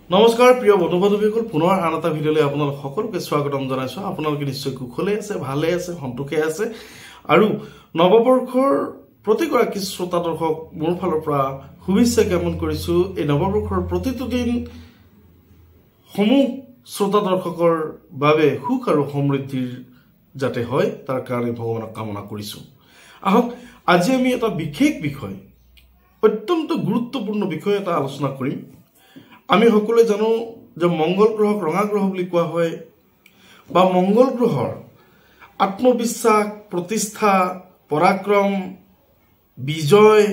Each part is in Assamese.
নমস্কাৰ প্ৰিয় বন্ধু বান্ধৱীসকল, পুনৰ আন এটা ভিডিঅ'লৈ আপোনালোক সকলোকে স্বাগতম জনাইছোঁ। আপোনালোকে নিশ্চয় কুশলে আছে, ভালে আছে, সন্তোষে আছে। আৰু নৱবৰ্ষৰ প্ৰতিগৰাকী শ্ৰোতা দৰ্শক মোৰ ফালৰ পৰা শুভেচ্ছা জ্ঞাপন কৰিছোঁ। এই নৱবৰ্ষৰ প্ৰতিটো দিন সমূহ শ্ৰোতা দৰ্শকৰ বাবে সুখ আৰু সমৃদ্ধিৰ যাতে হয় তাৰ কাৰণে ভগৱানক কামনা কৰিছোঁ। আহক আজি আমি এটা বিশেষ বিষয়, অত্যন্ত গুৰুত্বপূৰ্ণ বিষয় এটা আলোচনা কৰিম। আমি সকলোৱে জানো যে মংগল গ্ৰহক ৰঙা গ্ৰহ বুলি কোৱা হয়, বা মংগল গ্ৰহৰ আত্মবিশ্বাস, প্ৰতিষ্ঠা, পৰাক্ৰম, বিজয়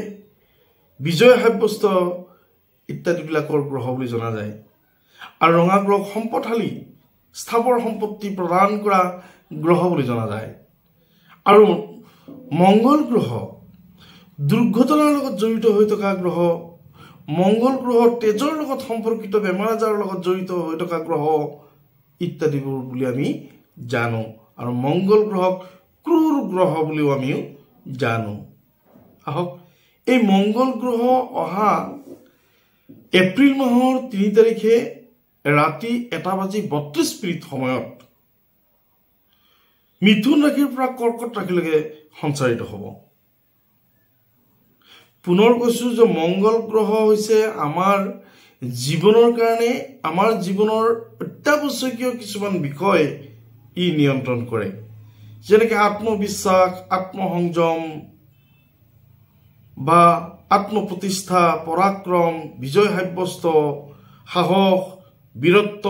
সাব্যস্ত ইত্যাদিবিলাকৰ গ্ৰহ বুলি জনা যায়। আৰু ৰঙা গ্ৰহক সম্পদশালী, স্থাৱৰ সম্পত্তি প্ৰদান কৰা গ্ৰহ বুলি জনা যায়। আৰু মংগল গ্ৰহ দুৰ্ঘটনাৰ লগত জড়িত হৈ থকা গ্ৰহ, মংগল গ্ৰহ তেজৰ লগত সম্পৰ্কিত বেমাৰ আজাৰৰ লগত জড়িত হৈ থকা গ্ৰহ ইত্যাদিবোৰ বুলি আমি জানো। আৰু মংগল গ্ৰহক ক্ৰূৰ গ্ৰহ বুলিও আমিও জানো। আহক এই মংগল গ্ৰহ অহা এপ্ৰিল মাহৰ ৩ তাৰিখে ৰাতি ১:৩২ সময়ত মিথুন ৰাশিৰ পৰা কৰ্কট ৰাশিলৈকে সঞ্চাৰিত হ'ব। পুনৰ কৈছোঁ যে মংগল গ্ৰহ হৈছে আমাৰ জীৱনৰ কাৰণে, আমাৰ জীৱনৰ অত্যাৱশ্যকীয় কিছুমান বিষয় ই নিয়ন্ত্ৰণ কৰে, যেনেকৈ আত্মবিশ্বাস, আত্মসংযম বা আত্মপ্ৰতিষ্ঠা, পৰাক্ৰম, বিজয় সাব্যস্ত, সাহস, বীৰত্ব,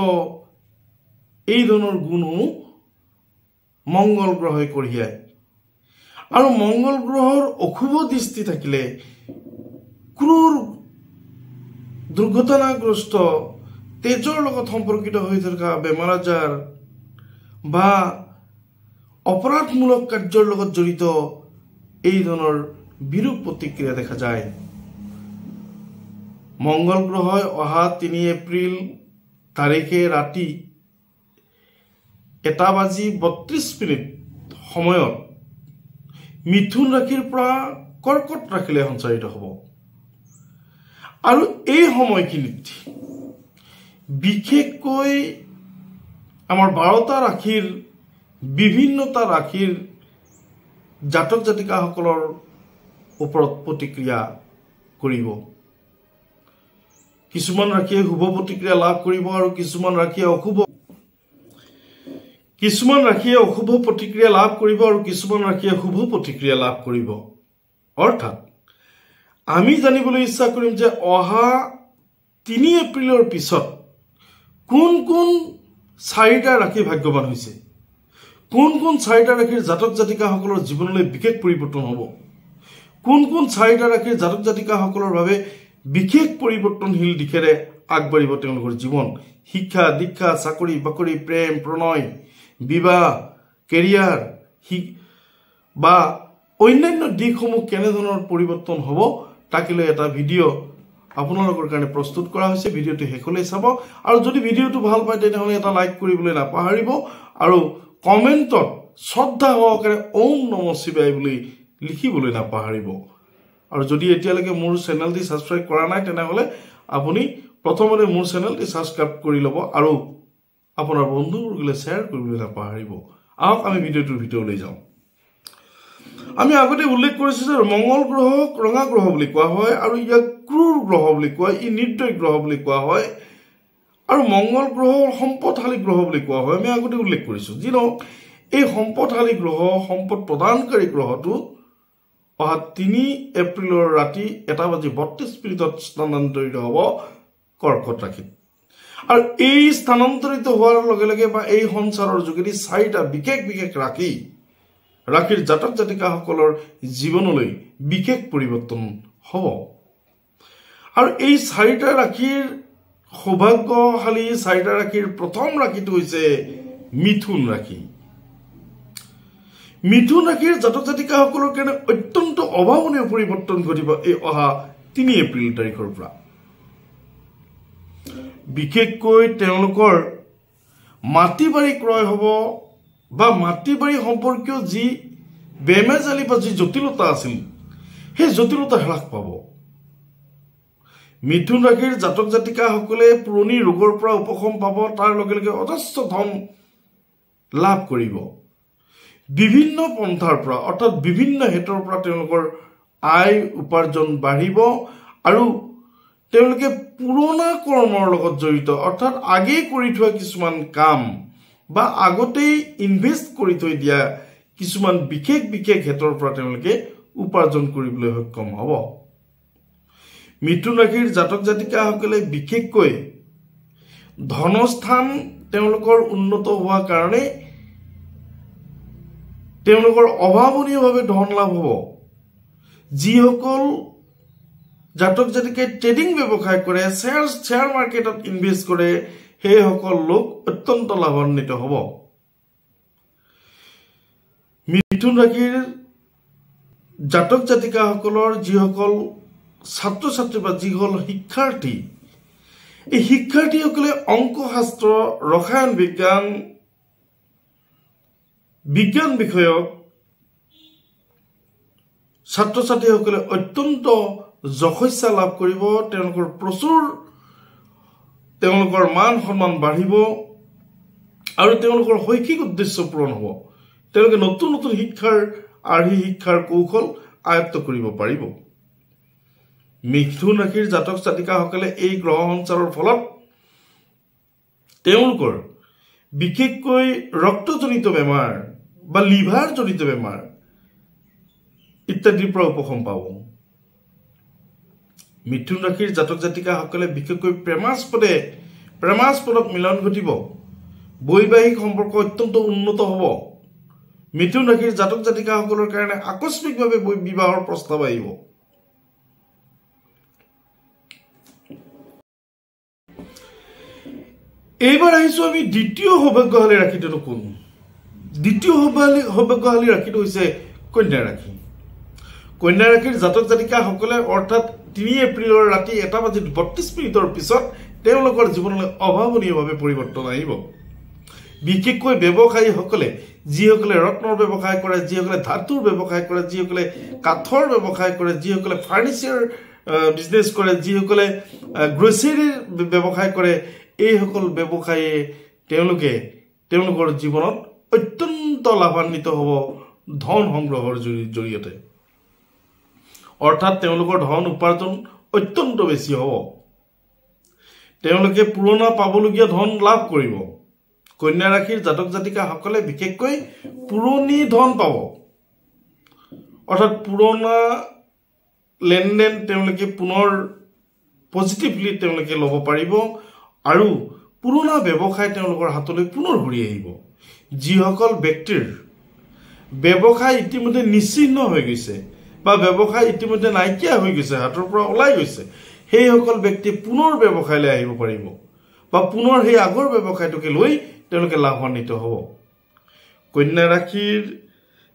এই ধৰণৰ গুণসমূহ মংগল গ্ৰহই কঢ়িয়ায়। আৰু মংগল গ্ৰহৰ অশুভ দৃষ্টি থাকিলে ক্ৰূৰ, দুৰ্ঘটনাগ্ৰস্ত, তেজৰ লগত সম্পৰ্কিত হৈ থকা বেমাৰ আজাৰ বা অপৰাধমূলক কাৰ্যৰ লগত জড়িত এই ধৰণৰ বিৰূপ প্ৰতিক্ৰিয়া দেখা যায়। মংগল গ্ৰহই অহা ৩ এপ্ৰিল তাৰিখে ৰাতি ১:৩২ সময়ত মিথুন ৰাশিৰ পৰা কৰ্কট ৰাশিলৈ সঞ্চাৰিত হ'ব। আৰু এই সময়খিনিত বিশেষকৈ আমাৰ ১২টা ৰাশিৰ, বিভিন্নটা ৰাশিৰ জাতক জাতিকাসকলৰ ওপৰত প্ৰতিক্ৰিয়া কৰিব। কিছুমান ৰাশিয়ে শুভ প্ৰতিক্ৰিয়া লাভ কৰিব আৰু কিছুমান ৰাশিয়ে অশুভ প্ৰতিক্ৰিয়া লাভ কৰিব আৰু কিছুমান ৰাশিয়ে শুভ প্ৰতিক্ৰিয়া লাভ কৰিব। অৰ্থাৎ আমি জানিবলৈ ইচ্ছা কৰিম যে অহা ৩ এপ্ৰিলৰ পিছত কোন কোন ৪টা ৰাশি ভাগ্যৱান হৈছে, কোন কোন ৪টা ৰাশিৰ জাতক জাতিকাসকলৰ জীৱনলৈ বিশেষ পৰিৱৰ্তন হ'ব, কোন কোন ৪টা ৰাশিৰ জাতক জাতিকাসকলৰ বাবে বিশেষ পৰিৱৰ্তনশীল দিশেৰে আগবাঢ়িব তেওঁলোকৰ জীৱন। শিক্ষা, দীক্ষা, চাকৰি বাকৰি, প্ৰেম প্ৰণয়, বিবাহ, কেৰিয়াৰ বা অন্যান্য দিশসমূহ কেনেধৰণৰ পৰিৱৰ্তন হ'ব তাকে লৈ এটা ভিডিঅ' আপোনালোকৰ কাৰণে প্ৰস্তুত কৰা হৈছে। ভিডিঅ'টো শেষলৈ চাব। আৰু যদি ভিডিঅ'টো ভাল পায় তেনেহ'লে এটা লাইক কৰিবলৈ নাপাহৰিব আৰু কমেণ্টত শ্ৰদ্ধা সহকাৰে ওম নমঃ শিৱায় বুলি লিখিবলৈ নাপাহৰিব। আৰু যদি এতিয়ালৈকে মোৰ চেনেলটি ছাবস্ক্ৰাইব কৰা নাই তেনেহ'লে আপুনি প্ৰথমতে মোৰ চেনেলটি ছাবস্ক্ৰাইব কৰি ল'ব আৰু আপোনাৰ বন্ধুবৰ্গলৈ শ্বেয়াৰ কৰিবলৈ নাপাহৰিব। আহক আমি ভিডিঅ'টোৰ ভিতৰলৈ যাওঁ। আমি আগতে উল্লেখ কৰিছোঁ যে মংগল গ্ৰহক ৰঙা গ্ৰহ বুলি কোৱা হয় আৰু ইয়াক ক্ৰূৰ গ্ৰহ বুলি কোৱা হয়, ই নিৰ্দয় গ্ৰহ বুলি কোৱা হয় আৰু মংগল গ্ৰহৰ সম্পদশালী গ্ৰহ বুলি কোৱা হয়। আমি আগতে উল্লেখ কৰিছোঁ। যি নহওক এই সম্পদশালী গ্ৰহ, সম্পদ প্ৰদানকাৰী গ্ৰহটো অহা ৩ এপ্ৰিলৰ ৰাতি ১:৩২ স্থানান্তৰিত হ'ব কৰ্কট ৰাশিত। আৰু এই স্থানান্তৰিত হোৱাৰ লগে লগে বা এই সঞ্চাৰৰ যোগেদি ৪টা বিশেষ ৰাশিৰ জাতক জাতিকাসকলৰ জীৱনলৈ বিশেষ পৰিৱৰ্তন হ'ব। আৰু এই ৪টা ৰাশিৰ সৌভাগ্যশালী ৪টা ৰাশিৰ প্ৰথম ৰাশিটো হৈছে মিথুন ৰাশি। মিথুন ৰাশিৰ জাতক জাতিকাসকলৰ কাৰণে অত্যন্ত অভাৱনীয় পৰিৱৰ্তন ঘটিব এই অহা ৩ এপ্ৰিল তাৰিখৰ পৰা। বিশেষকৈ তেওঁলোকৰ মাটি বাৰী ক্ৰয় হ'ব বা মাটি বাৰী সম্পৰ্কীয় যি বেমেজালি বা যি জটিলতা আছিল সেই জটিলতা হ্ৰাস পাব। মিথুন ৰাশিৰ জাতক জাতিকাসকলে পুৰণি ৰোগৰ পৰা উপশম পাব, তাৰ লগে লগে অজস্ৰ ধন লাভ কৰিব। বিভিন্ন পন্থাৰ পৰা অৰ্থাৎ বিভিন্ন হেতৰ পৰা তেওঁলোকৰ আয় উপাৰ্জন বাঢ়িব আৰু তেওঁলোকে পুৰণা কৰ্মৰ লগত জড়িত অৰ্থাৎ আগেই কৰি থোৱা কিছুমান কাম বা আগতেই ইনভেষ্ট কৰি থৈ দিয়া কিছুমান বিশেষ বিশেষ হেতৰ পৰা তেওঁলোকে উপাৰ্জন কৰিবলৈ সক্ষম হ'ব। মিথুন ৰাশিৰ জাতক জাতিকাসকলে বিশেষকৈ ধনস্থান তেওঁলোকৰ উন্নত হোৱাৰ কাৰণে তেওঁলোকৰ অভাৱনীয়ভাৱে ধন লাভ হ'ব। যিসকল জাতক জাতিকাই ট্ৰেডিং ব্যৱসায় কৰে, শ্বেয়াৰ মাৰ্কেটত ইনভেষ্ট কৰে, সেইসকল লোক অত্যন্ত লাভান্বিত হ'ব। মিথুন ৰাশিৰ জাতক জাতিকাসকলৰ যিসকল ছাত্ৰ ছাত্ৰী বা যিসকল শিক্ষাৰ্থী, এই শিক্ষাৰ্থীসকলে অংকশাস্ত্ৰ, ৰসায়ন বিজ্ঞান বিষয়ক ছাত্ৰ ছাত্ৰীসকলে অত্যন্ত যশস্যা লাভ কৰিব। তেওঁলোকৰ প্ৰচুৰ তেওঁলোকৰ মান সন্মান বাঢ়িব আৰু তেওঁলোকৰ শৈক্ষিক উদ্দেশ্য পূৰণ হ'ব। তেওঁলোকে নতুন নতুন আৰ্হি শিক্ষাৰ কৌশল আয়ত্ত কৰিব পাৰিব। মিথুন ৰাশিৰ জাতক জাতিকাসকলে এই গ্ৰহ সঞ্চাৰৰ ফলত তেওঁলোকৰ বিশেষকৈ ৰক্তজনিত বেমাৰ বা লিভাৰজনিত বেমাৰ ইত্যাদিৰ পৰা উপশম পাব। মিথুন ৰাশিৰ জাতক জাতিকাসকলে বিশেষকৈ প্ৰেমাস্পদত মিলন ঘটিব। বৈবাহিক সম্পৰ্ক অত্যন্ত উন্নত হ'ব। মিথুন ৰাশিৰ জাতক জাতিকাসকলৰ কাৰণে আকস্মিকভাৱে বিবাহৰ প্ৰস্তাৱ আহিব। এইবাৰ আহিছো আমি দ্বিতীয় সৌভাগ্যশালী ৰাশিটো কোন? দ্বিতীয় সৌভাগ্যশালী ৰাশিটো হৈছে কন্যা ৰাশি। কন্যা ৰাশিৰ জাতক জাতিকাসকলে অৰ্থাৎ 3 এপ্ৰিলৰ ৰাতি 1:32 পিছত তেওঁলোকৰ জীৱনলৈ অভাৱনীয়ভাৱে পৰিৱৰ্তন আহিব। বিশেষকৈ ব্যৱসায়ীসকলে, যিসকলে ৰত্নৰ ব্যৱসায় কৰে, যিসকলে ধাতুৰ ব্যৱসায় কৰে, যিসকলে কাঠৰ ব্যৱসায় কৰে, যিসকলে ফাৰ্নিচাৰ বিজনেছ কৰে, যিসকলে গ্ৰচাৰীৰ ব্যৱসায় কৰে, এইসকল ব্যৱসায়ীয়ে তেওঁলোকৰ জীৱনত অত্যন্ত লাভান্বিত হ'ব ধন সংগ্ৰহৰ জৰিয়তে। অৰ্থাৎ তেওঁলোকৰ ধন উপাৰ্জন অত্যন্ত বেছি হ'ব। তেওঁলোকে পুৰণা পাবলগীয়া ধন লাভ কৰিব। কন্যা ৰাশিৰ জাতক জাতিকাসকলে বিশেষকৈ পুৰণি ধন পাব। অৰ্থাৎ পুৰণা লেনদেন তেওঁলোকে পুনৰ পজিটিভলি তেওঁলোকে ল'ব পাৰিব আৰু পুৰণা ব্যৱসায় তেওঁলোকৰ হাতলৈ পুনৰ ঘূৰি আহিব। যিসকল ব্যক্তিৰ ব্যৱসায় ইতিমধ্যে নিশ্চিহ্ন হৈ গৈছে বা ব্যৱসায় ইতিমধ্যে নাইকিয়া হৈ গৈছে, হাতৰ পৰা ওলাই গৈছে, সেইসকল ব্যক্তি পুনৰ ব্যৱসায়লৈ আহিব পাৰিব বা পুনৰ সেই আগৰ ব্যৱসায়টোকে লৈ তেওঁলোকে লাভান্বিত হ'ব। কন্যা ৰাশিৰ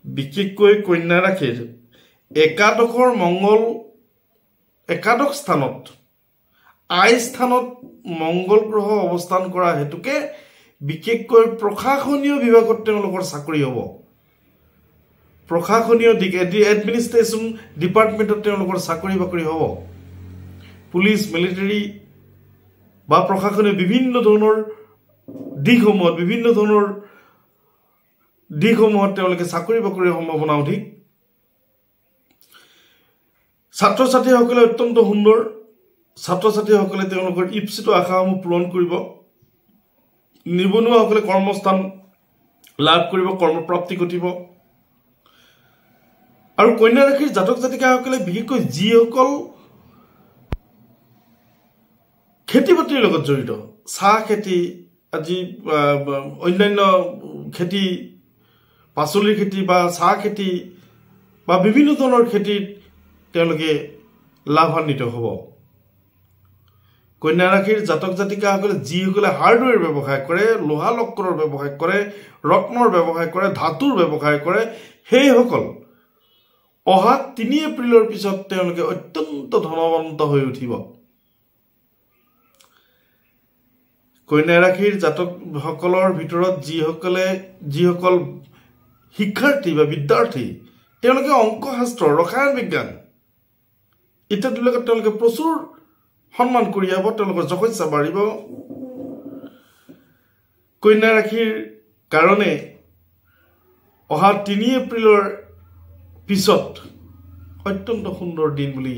বিশেষকৈ কন্যা ৰাশিৰ একাদশৰ মংগল একাদশ স্থানত আই স্থানত মংগল গ্ৰহ অৱস্থান কৰা হেতুকে বিশেষকৈ প্ৰশাসনীয় বিভাগত তেওঁলোকৰ চাকৰি হ'ব। প্ৰশাসনীয় এডমিনিষ্ট্ৰেশ্যন ডিপাৰ্টমেণ্টত তেওঁলোকৰ চাকৰি বাকৰি হ'ব। পুলিচ, মিলিটাৰী বা প্ৰশাসনীয় বিভিন্ন ধৰণৰ দিশসমূহত তেওঁলোকে চাকৰি বাকৰিৰ সম্ভাৱনা অধিক। ছাত্ৰ ছাত্ৰীসকলে অত্যন্ত সুন্দৰ। ছাত্ৰ ছাত্ৰীসকলে তেওঁলোকৰ ইপ্সিত আশাসমূহ পূৰণ কৰিব। নিবনুৱাসকলে কৰ্মস্থান লাভ কৰিব, কৰ্মপ্ৰাপ্তি ঘটিব। আৰু কন্যা ৰাশিৰ জাতক জাতিকাসকলে বিশেষকৈ যিসকল খেতি বাতিৰ লগত জড়িত, চাহ খেতি, আজি অন্যান্য খেতি, পাচলিৰ খেতি বা চাহ খেতি বা বিভিন্ন ধৰণৰ খেতিত তেওঁলোকে লাভান্বিত হ'ব। কন্যা ৰাশিৰ জাতক জাতিকাসকলে যিসকলে হাৰ্ডৱেৰ ব্যৱসায় কৰে, লোহা লক্কৰৰ ব্যৱসায় কৰে, ৰত্নৰ ব্যৱসায় কৰে, ধাতুৰ ব্যৱসায় কৰে, সেইসকল অহা 3 এপ্ৰিলৰ পিছত তেওঁলোকে অত্যন্ত ধনৱন্ত হৈ উঠিব। কন্যা ৰাশিৰ জাতকসকলৰ ভিতৰত যিসকল শিক্ষাৰ্থী বা বিদ্যাৰ্থী, তেওঁলোকে অংকশাস্ত্ৰ, ৰসায়ন বিজ্ঞান ইত্যাদিৰ লগত তেওঁলোকে প্ৰচুৰ সন্মান কঢ়িয়াব, তেওঁলোকৰ যশস্যা বাঢ়িব। কন্যা ৰাশিৰ কাৰণে অহা 3 এপ্ৰিলৰ পিছত অত্যন্ত সুন্দৰ দিন বুলি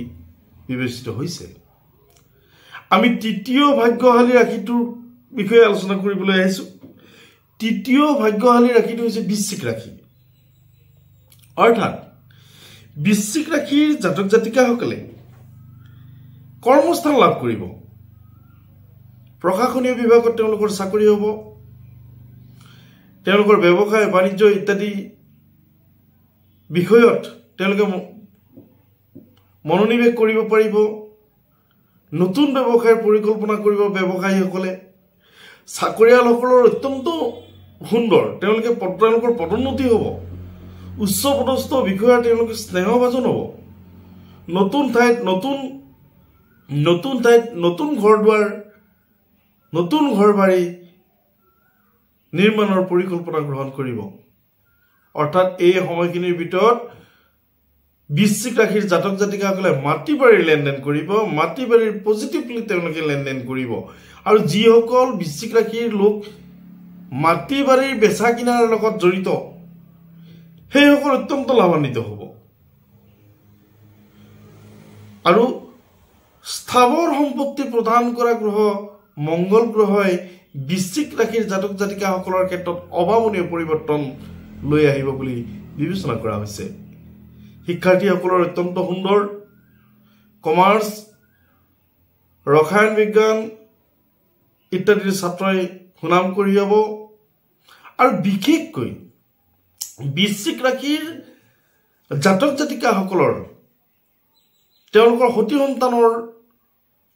বিবেচিত হৈছে। আমি তৃতীয় ভাগ্যশালী ৰাশিটোৰ বিষয়ে আলোচনা কৰিবলৈ আহিছোঁ। তৃতীয় ভাগ্যশালী ৰাশিটো হৈছে বৃশ্চিক ৰাশি। অৰ্থাৎ বৃশ্চিক ৰাশিৰ জাতক জাতিকাসকলে কৰ্মস্থান লাভ কৰিব, প্ৰশাসনীয় বিভাগত তেওঁলোকৰ চাকৰি হ'ব, তেওঁলোকৰ ব্যৱসায় বাণিজ্য ইত্যাদি বিষয়ত তেওঁলোকে মনোনিৱেশ কৰিব পাৰিব, নতুন ব্যৱসায়ৰ পৰিকল্পনা কৰিব ব্যৱসায়ীসকলে। চাকৰিয়ালসকলৰ অত্যন্ত সুন্দৰ, তেওঁলোকৰ পদোন্নতি হ'ব, উচ্চ পদস্থ বিষয়া তেওঁলোকে স্নেহভাজন হ'ব, নতুন ঠাইত নতুন ঘৰ দুৱাৰ, নতুন ঘৰ বাৰী নিৰ্মাণৰ পৰিকল্পনা গ্ৰহণ কৰিব। অৰ্থাৎ এই সময়খিনিৰ ভিতৰত বৃশ্চিক ৰাশিৰ জাতক জাতিকাসকলে মাটি বাৰীৰ লেনদেন কৰিব, মাটি বাৰীৰ পজিটিভলি তেওঁলোকে লেনদেন কৰিব। আৰু যিসকল বৃশ্চিক ৰাশিৰ লোক মাটি বাৰীৰ বেচা কিনাৰ লগত জড়িত, সেইসকল অত্যন্ত লাভান্বিত হ'ব। আৰু স্থাৱৰ সম্পত্তি প্ৰদান কৰা গ্ৰহ মংগল গ্ৰহই বৃশ্চিক ৰাশিৰ জাতক জাতিকাসকলৰ ক্ষেত্ৰত অভাৱনীয় পৰিৱৰ্তন লৈ আহিব বুলি বিবেচনা কৰা হৈছে। শিক্ষাৰ্থীসকলৰ অত্যন্ত সুন্দৰ, কমাৰ্চ, ৰসায়ন বিজ্ঞান ইত্যাদিৰ ছাত্ৰই সুনাম কঢ়িয়াব। আৰু বিশেষকৈ বৃশ্চিক ৰাশিৰ জাতক জাতিকাসকলৰ তেওঁলোকৰ সতি সন্তানৰ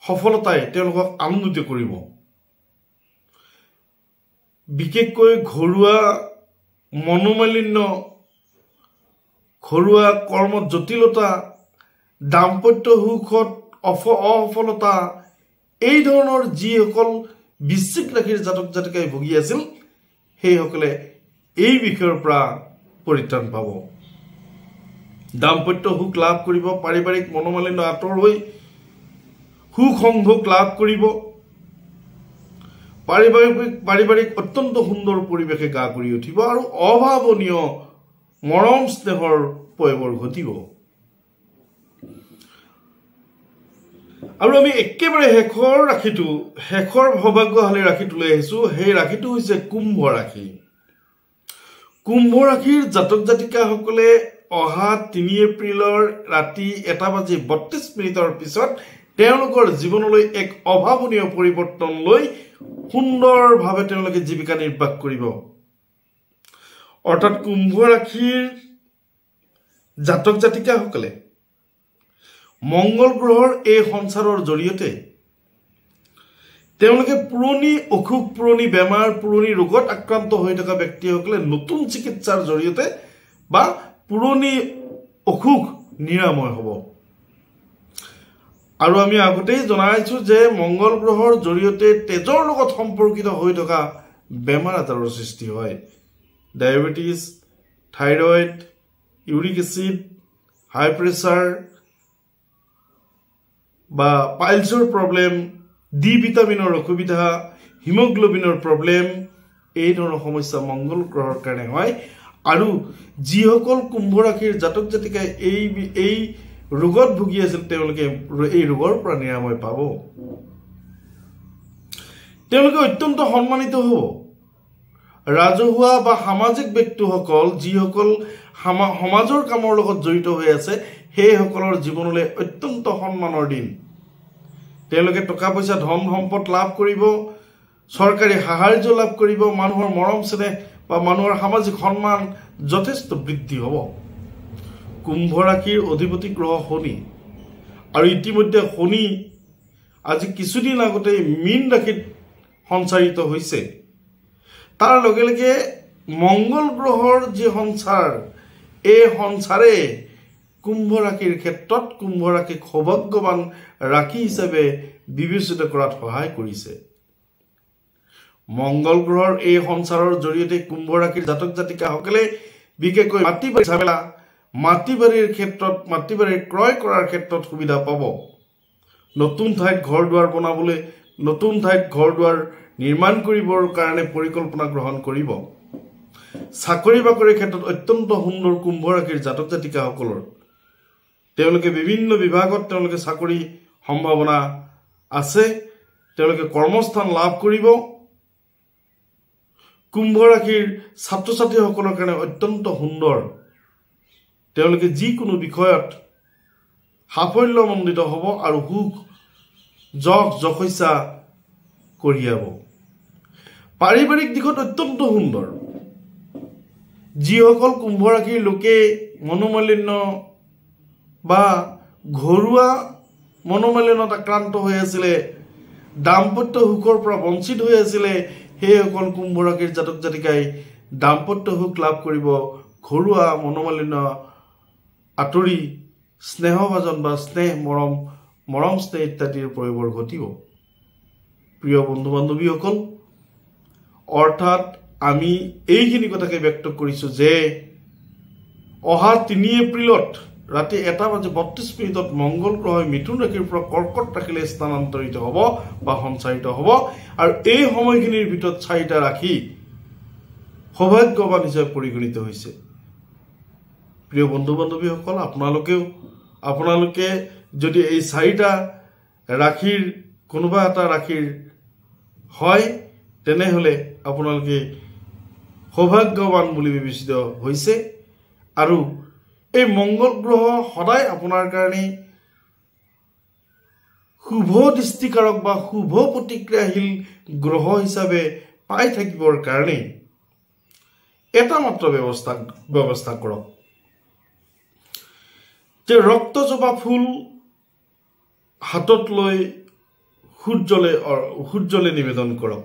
সফলতাই তেওঁলোকক আনন্দিত কৰিব। বিশেষকৈ ঘৰুৱা মনোমালিন্য, ঘৰুৱা কৰ্মত জটিলতা, দাম্পত্য সুখত অসফলতা, এই ধৰণৰ যিসকল বৃশ্চিক ৰাশিৰ জাতক জাতিকাই ভুগি আছিল, সেইসকলে এই বিষয়ৰ পৰা পৰিত্ৰাণ পাব। দাম্পত্য সুখ লাভ কৰিব, পাৰিবাৰিক মনোমালিন্য আঁতৰ হৈ সুখ সংভোগ লাভ কৰিব, পাৰিবাৰিক অত্যন্ত সুন্দৰ পৰিৱেশে গা কৰি উঠিব আৰু অভাৱনীয় মৰম স্নেহৰ পয়োভৰ ঘটিব। আৰু আমি একেবাৰে শেষৰ সৌভাগ্যশালী ৰাশিটো লৈ আহিছো। সেই ৰাশিটো হৈছে কুম্ভ ৰাশি। কুম্ভ ৰাশিৰ জাতক জাতিকাসকলে অহা 3 এপ্ৰিলৰ ৰাতি 1:32 পিছত তেওঁলোকৰ জীৱনলৈ এক অভাৱনীয় পৰিৱৰ্তন লৈ সুন্দৰভাৱে তেওঁলোকে জীৱিকা নিৰ্বাহ কৰিব। অৰ্থাৎ কুম্ভ ৰাশিৰ জাতক জাতিকাসকলে মংগল গ্ৰহৰ এই সঞ্চাৰৰ জৰিয়তে তেওঁলোকে পুৰণি অসুখ, পুৰণি বেমাৰ, পুৰণি ৰোগত আক্ৰান্ত হৈ থকা ব্যক্তিসকলে নতুন চিকিৎসাৰ জৰিয়তে বা পুৰণি অসুখ নিৰাময় হ'ব। আৰু আমি আগতেই জনাইছো যে মংগল গ্ৰহৰ জৰিয়তে তেজৰ লগত সম্পৰ্কিত হৈ থকা বেমাৰ আজাৰৰ সৃষ্টি হয়। ডায়েবেটিছ, থাইৰয়েড, ইউৰিক এচিড, হাই প্ৰেছাৰ বা পাইলছৰ প্ৰব্লেম, ডি ভিটামিনৰ অসুবিধা, হিমোগ্লোবিনৰ প্ৰব্লেম, এই ধৰণৰ সমস্যা মংগল গ্ৰহৰ কাৰণে হয়। আৰু যিসকল কুম্ভ ৰাশিৰ জাতক জাতিকাই এই ৰোগত ভুগি আছিল, তেওঁলোকে এই ৰোগৰ পৰা নিৰাময় পাব। তেওঁলোকে অত্যন্ত সন্মানিত হ'ব। ৰাজহুৱা বা সামাজিক ব্যক্তিসকল যিসকল সমাজৰ কামৰ লগত জড়িত হৈ আছে, সেইসকলৰ জীৱনলৈ অত্যন্ত সন্মানৰ দিন। তেওঁলোকে টকা পইচা, ধন সম্পদ লাভ কৰিব, চৰকাৰী সাহায্য লাভ কৰিব, মানুহৰ মৰম চেনেহ বা মানুহৰ সামাজিক সন্মান যথেষ্ট বৃদ্ধি হ'ব। কুম্ভ ৰাশিৰ অধিপতি গ্ৰহ শনি, আৰু ইতিমধ্যে শনি আজি কিছুদিন আগতে মীন ৰাশিত সঞ্চাৰিত হৈছে। তাৰ লগে লগে মংগল গ্ৰহৰ যি সঞ্চাৰ, এই সঞ্চাৰে কুম্ভ ৰাশিৰ ক্ষেত্ৰত কুম্ভ ৰাশিক সৌভাগ্যৱান ৰাশি হিচাপে বিবেচিত কৰাত সহায় কৰিছে। মংগল গ্ৰহৰ এই সঞ্চাৰৰ জৰিয়তে কুম্ভ ৰাশিৰ জাতক জাতিকাসকলে বিশেষকৈ মাটি বাৰী মাটি বাৰীৰ ক্ষেত্ৰত, মাটি বাৰী ক্ৰয় কৰাৰ ক্ষেত্ৰত সুবিধা পাব। নতুন ঠাইত ঘৰ দুৱাৰ বনাবলৈ নতুন ঠাইত ঘৰ দুৱাৰ নিৰ্মাণ কৰিবৰ কাৰণে পৰিকল্পনা গ্ৰহণ কৰিব চাকৰি বাকৰিৰ ক্ষেত্ৰত অত্যন্ত সুন্দৰ কুম্ভ ৰাশিৰ জাতক জাতিকাসকলৰ তেওঁলোকে বিভিন্ন বিভাগত তেওঁলোকে চাকৰি সম্ভাৱনা আছে তেওঁলোকে কৰ্মস্থান লাভ কৰিব কুম্ভ ৰাশিৰ ছাত্ৰ ছাত্ৰীসকলৰ কাৰণে অত্যন্ত সুন্দৰ তেওঁলোকে যিকোনো বিষয়ত সাফল্যমণ্ডিত হ'ব আৰু সুখ যশস্যা কঢ়িয়াব পাৰিবাৰিক দিশত অত্যন্ত সুন্দৰ যিসকল কুম্ভ ৰাশিৰ লোকে মনোমালিন্য বা ঘৰুৱা মনোমালিন্যত আক্ৰান্ত হৈ আছিলে দাম্পত্য সুখৰ পৰা বঞ্চিত হৈ আছিলে সেইসকল কুম্ভ ৰাশিৰ জাতক জাতিকাই দাম্পত্য সুখ লাভ কৰিব ঘৰুৱা মনোমালিন্য আঁতৰি স্নেহভাজন বা স্নেহ মৰম স্নেহ ইত্যাদিৰ প্ৰয়োগৰ ঘটিব প্ৰিয় বন্ধু বান্ধৱীসকল অৰ্থাৎ আমি এইখিনি কথাকে ব্যক্ত কৰিছোঁ যে অহা 3 এপ্ৰিলত ৰাতি 1:32 মংগল গ্ৰহ মিথুন ৰাশিৰ পৰা কৰ্কট ৰাশিলৈ স্থানান্তৰিত হ'ব বা সঞ্চাৰিত হ'ব আৰু এই সময়খিনিৰ ভিতৰত 4টা ৰাশি সৌভাগ্যৱান হিচাপে পৰিগণিত হৈছে প্ৰিয় বন্ধু বান্ধৱীসকল আপোনালোকে যদি এই 4টা ৰাশিৰ কোনোবা এটা ৰাশিৰ হয় তেনেহলে আপোনালোকে সৌভাগ্যৱান বুলি বিবেচিত হৈছে আৰু এই মংগল গ্ৰহ সদায় আপোনাৰ কাৰণে শুভ দৃষ্টিকাৰক বা শুভ প্ৰতিক্ৰিয়াশীল গ্ৰহ হিচাপে পাই থাকিবৰ কাৰণে এটা মাত্ৰ ব্যৱস্থা কৰক যে ৰক্তজবা ফুল হাতত লৈ সূৰ্যলে নিবেদন কৰক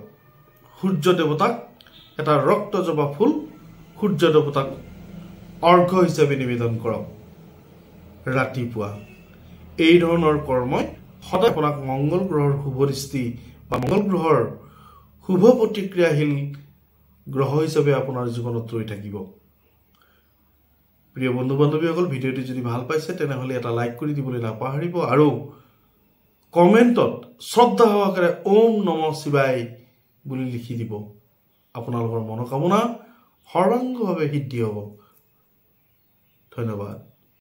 সূৰ্য দেৱতাক এটা ৰক্তজবা ফুল সূৰ্য দেৱতাক অৰ্ঘ্য হিচাপে নিবেদন কৰক ৰাতিপুৱা এই ধৰণৰ কৰ্মই সদায় আপোনাক মংগল গ্ৰহৰ শুভ দৃষ্টি বা মংগল গ্ৰহৰ শুভ প্ৰতিক্ৰিয়াশীল গ্ৰহ হিচাপে আপোনাৰ জীৱনত ৰৈ থাকিব প্ৰিয় বন্ধু বান্ধৱীসকল ভিডিঅ'টি যদি ভাল পাইছে তেনেহলে এটা লাইক কৰি দিবলৈ নাপাহৰিব আৰু কমেণ্টত শ্ৰদ্ধা সহকাৰে ওম নমঃ শিৱায় বুলি লিখি দিব আপোনালোকৰ মনোকামনা সৰ্বাংগভাৱে সিদ্ধি হ'ব ধন্যবাদ